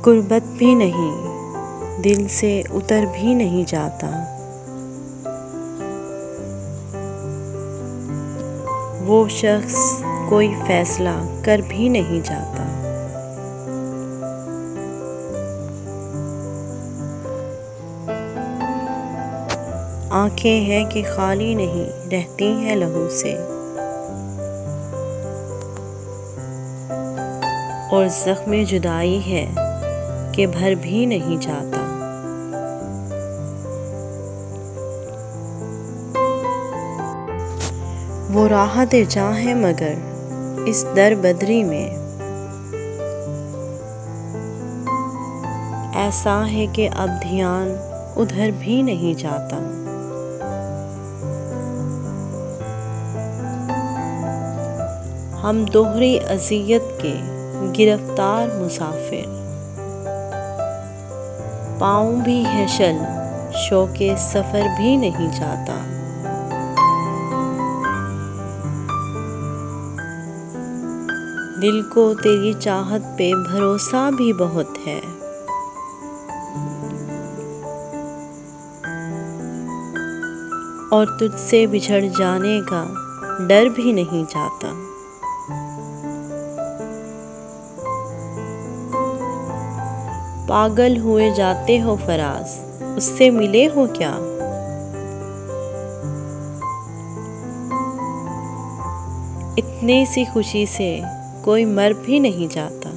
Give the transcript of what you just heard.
गुर्बत भी नहीं, दिल से उतर भी नहीं जाता। वो शख्स कोई फैसला कर भी नहीं जाता। आंखें हैं कि खाली नहीं रहती हैं लहू से, और ज़ख्म जुदाई है कि भर भी नहीं जाता। वो राहत जहाँ है मगर इस दर बदरी में, ऐसा है कि अब ध्यान उधर भी नहीं जाता। हम दोहरी अज़ियत के गिरफ्तार मुसाफिर, पाँव भी है शल शौक़े सफ़र भी नहीं जाता। दिल को तेरी चाहत पे भरोसा भी बहुत है, और तुझसे बिछड़ जाने का डर भी नहीं जाता। पागल हुए जाते हो फराज, उससे मिले हो क्या? इतनी सी खुशी से कोई मर भी नहीं जाता।